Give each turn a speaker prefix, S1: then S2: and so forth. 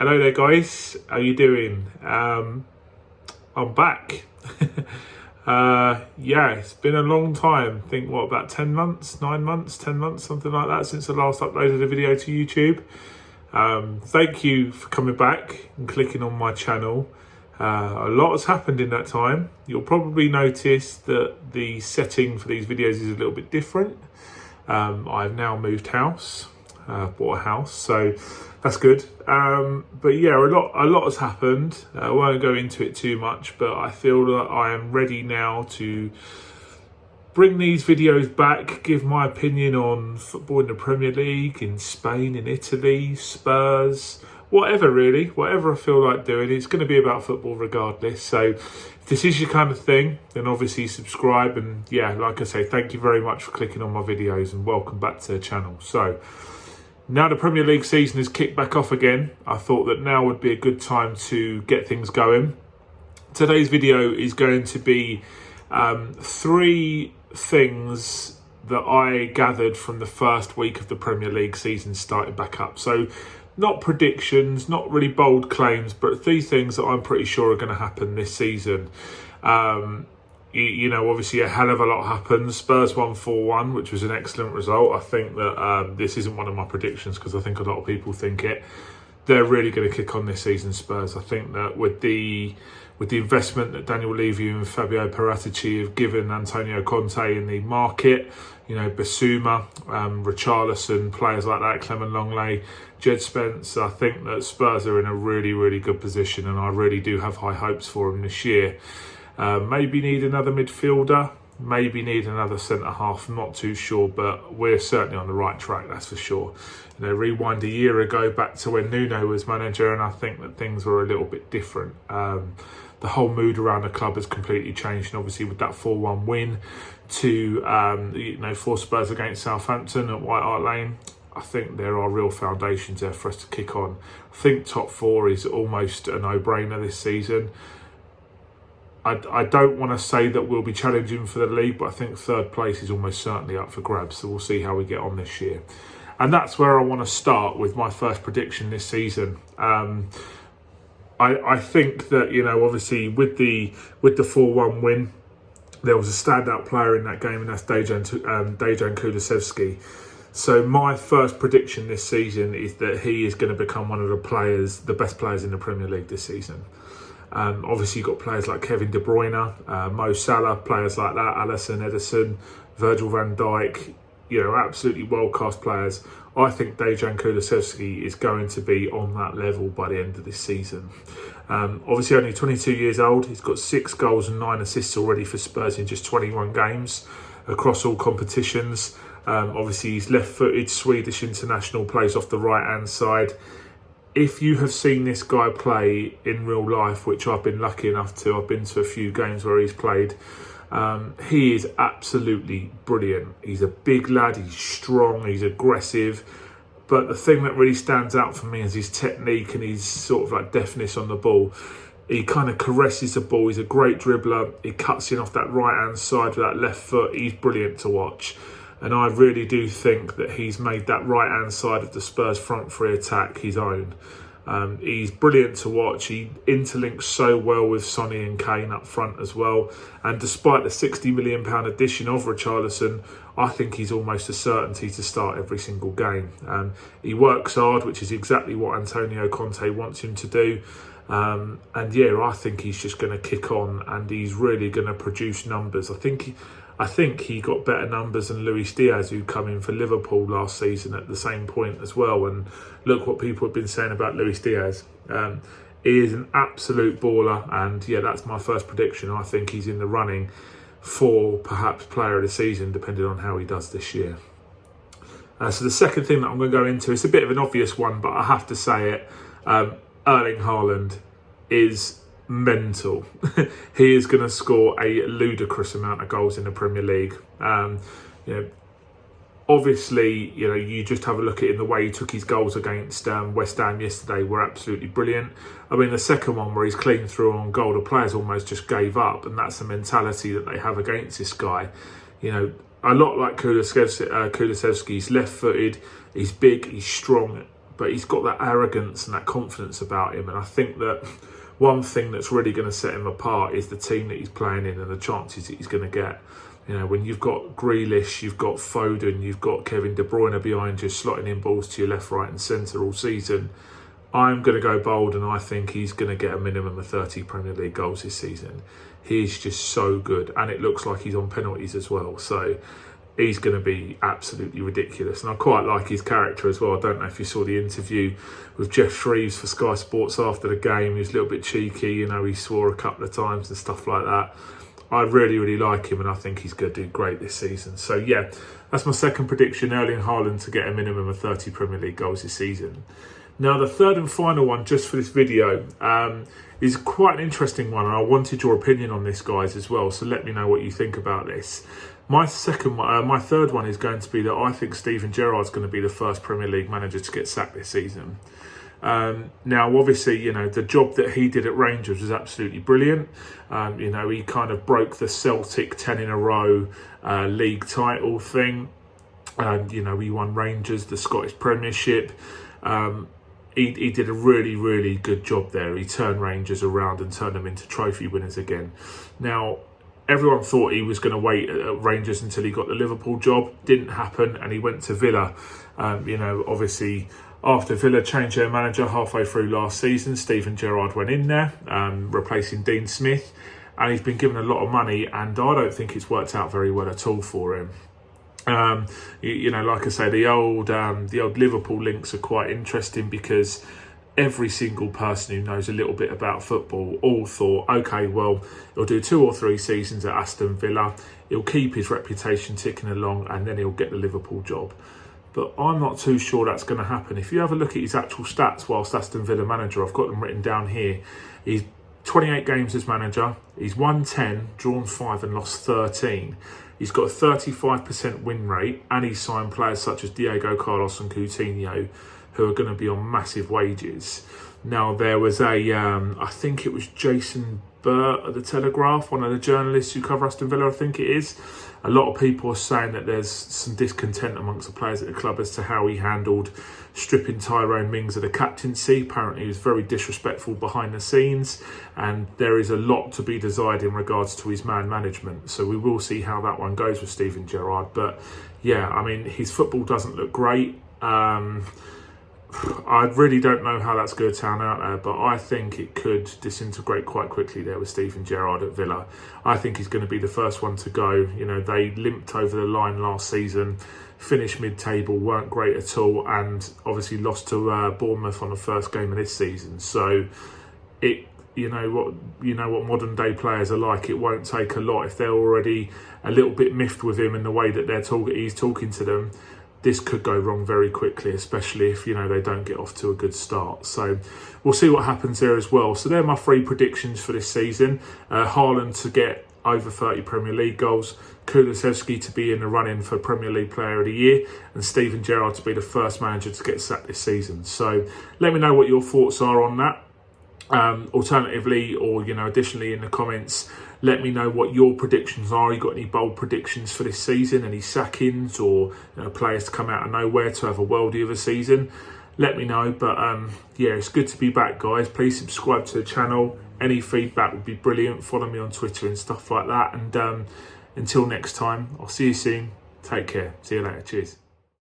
S1: Hello there guys, how you doing? I'm back. It's been a long time. I think about 10 months, 9 months, 10 months, something like that since I last uploaded a video to YouTube. Thank you for coming back and clicking on my channel. A lot has happened in that time. You'll probably notice that the setting for these videos is a little bit different. I've now moved house, bought a house, so that's good. But yeah, a lot has happened. I won't go into it too much, but I feel that I am ready now to bring these videos back, give my opinion on football in the Premier League, in Spain, in Italy, Spurs, whatever really, whatever I feel like doing. It's going to be about football regardless. So if this is your kind of thing, then obviously subscribe. And yeah, like I say, thank you very much for clicking on my videos and welcome back to the channel. So now the Premier League season is kicked back off again. I thought that now would be a good time to get things going. Today's video is going to be 3 things that I gathered from the first week of the Premier League season starting back up. So not predictions, not really bold claims, but 3 things that I'm pretty sure are going to happen this season. You know, obviously a hell of a lot happens. Spurs won 4-1, which was an excellent result. I think that this isn't one of my predictions because I think a lot of people think it. They're really going to kick on this season, Spurs. I think that with the investment that Daniel Levy and Fabio Paratici have given Antonio Conte in the market, you know, Basuma, Richarlison, players like that, Clement Longley, Jed Spence, I think that Spurs are in a really, really good position, and I really do have high hopes for them this year. Maybe need another midfielder, maybe need another centre-half, I'm not too sure, but we're certainly on the right track, that's for sure. You know, rewind a year ago back to when Nuno was manager, and I think that things were a little bit different. The whole mood around the club has completely changed, and obviously with that 4-1 win to for Spurs against Southampton at White Hart Lane, I think there are real foundations there for us to kick on. I think top 4 is almost a no-brainer this season. I don't want to say that we'll be challenging for the league, but I think 3rd place is almost certainly up for grabs. So we'll see how we get on this year. And that's where I want to start with my first prediction this season. I think that, you know, obviously with the 4-1 win, there was a standout player in that game, and that's Dejan Kulusevski. So my first prediction this season is that he is going to become one of the best players in the Premier League this season. Obviously, you've got players like Kevin De Bruyne, Mo Salah, players like that, Alisson, Ederson, Virgil van Dijk, you know, absolutely world-class players. I think Dejan Kulusevski is going to be on that level by the end of this season. Obviously, only 22 years old. He's got 6 goals and 9 assists already for Spurs in just 21 games across all competitions. Obviously, he's left-footed Swedish international, plays off the right-hand side. If you have seen this guy play in real life, which I've been lucky enough to, I've been to a few games where he's played, he is absolutely brilliant. He's a big lad, he's strong, he's aggressive, but the thing that really stands out for me is his technique and his sort of like deftness on the ball. He kind of caresses the ball, he's a great dribbler, he cuts in off that right-hand side with that left foot, he's brilliant to watch. And I really do think that he's made that right-hand side of the Spurs front 3 attack his own. He's brilliant to watch. He interlinks so well with Sonny and Kane up front as well. And despite the £60 million addition of Richarlison, I think he's almost a certainty to start every single game. He works hard, which is exactly what Antonio Conte wants him to do. And yeah, I think he's just going to kick on, and he's really going to produce numbers. I think he got better numbers than Luis Diaz, who come in for Liverpool last season at the same point as well. And look what people have been saying about Luis Diaz. He is an absolute baller, and yeah, that's my first prediction. I think he's in the running for perhaps player of the season, depending on how he does this year. So the second thing that I'm going to go into, it's a bit of an obvious one, but I have to say it. Erling Haaland is mental. He is going to score a ludicrous amount of goals in the Premier League. You know, obviously, you know, you just have a look at it in the way he took his goals against West Ham yesterday were absolutely brilliant. I mean, the second one where he's clean through on goal, the players almost just gave up, and that's the mentality that they have against this guy. You know, a lot like Kulusevski, he's left-footed, he's big, he's strong, but he's got that arrogance and that confidence about him. And I think that one thing that's really going to set him apart is the team that he's playing in and the chances that he's going to get. You know, when you've got Grealish, you've got Foden, you've got Kevin De Bruyne behind you, slotting in balls to your left, right and centre all season, I'm going to go bold and I think he's going to get a minimum of 30 Premier League goals this season. He's just so good, and it looks like he's on penalties as well. So he's going to be absolutely ridiculous. And I quite like his character as well. I don't know if you saw the interview with Jeff Shreves for Sky Sports after the game. He was a little bit cheeky, you know, he swore a couple of times and stuff like that. I really, really like him, and I think he's going to do great this season. So yeah, that's my second prediction, Erling Haaland to get a minimum of 30 Premier League goals this season. Now, the third and final one, just for this video, is quite an interesting one, and I wanted your opinion on this, guys, as well. So let me know what you think about this. My third one is going to be that I think Steven Gerrard's going to be the first Premier League manager to get sacked this season. Now, obviously, you know, the job that he did at Rangers was absolutely brilliant. You know, he kind of broke the Celtic 10 in a row league title thing. You know, he won Rangers, the Scottish Premiership. He did a really, really good job there. He turned Rangers around and turned them into trophy winners again. Now, everyone thought he was going to wait at Rangers until he got the Liverpool job. Didn't happen, and he went to Villa. You know, obviously, after Villa changed their manager halfway through last season, Steven Gerrard went in there, replacing Dean Smith, and he's been given a lot of money, and I don't think it's worked out very well at all for him. You know, like I say, the old Liverpool links are quite interesting because every single person who knows a little bit about football all thought, okay, well, he'll do 2 or 3 seasons at Aston Villa, he'll keep his reputation ticking along, and then he'll get the Liverpool job. But I'm not too sure that's going to happen. If you have a look at his actual stats whilst Aston Villa manager, I've got them written down here. He's 28 games as manager, he's won 10, drawn 5 and lost 13. He's got a 35% win rate, and he's signed players such as Diego Carlos and Coutinho, who are going to be on massive wages. Now, there was I think it was Jason Burt at the Telegraph, one of the journalists who cover Aston Villa, I think it is. A lot of people are saying that there's some discontent amongst the players at the club as to how he handled stripping Tyrone Mings of the captaincy. Apparently he was very disrespectful behind the scenes, and there is a lot to be desired in regards to his man management. So we will see how that one goes with Steven Gerrard. But yeah, I mean, his football doesn't look great. I really don't know how that's going to turn out there, but I think it could disintegrate quite quickly there with Steven Gerrard at Villa. I think he's going to be the first one to go. You know, they limped over the line last season, finished mid-table, weren't great at all, and obviously lost to Bournemouth on the first game of this season. So you know what modern day players are like. It won't take a lot if they're already a little bit miffed with him and the way that he's talking to them. This could go wrong very quickly, especially if, you know, they don't get off to a good start. So we'll see what happens there as well. So they're my 3 predictions for this season. Haaland to get over 30 Premier League goals, Kulusevski to be in the running for Premier League Player of the Year, and Steven Gerrard to be the first manager to get sacked this season. So let me know what your thoughts are on that. Alternatively, or, you know, additionally in the comments, let me know what your predictions are. You got any bold predictions for this season? Any sackings, or, you know, players to come out of nowhere to have a worldie of a season? Let me know. But yeah, it's good to be back, guys. Please subscribe to the channel. Any feedback would be brilliant. Follow me on Twitter and stuff like that. And until next time, I'll see you soon. Take care. See you later. Cheers.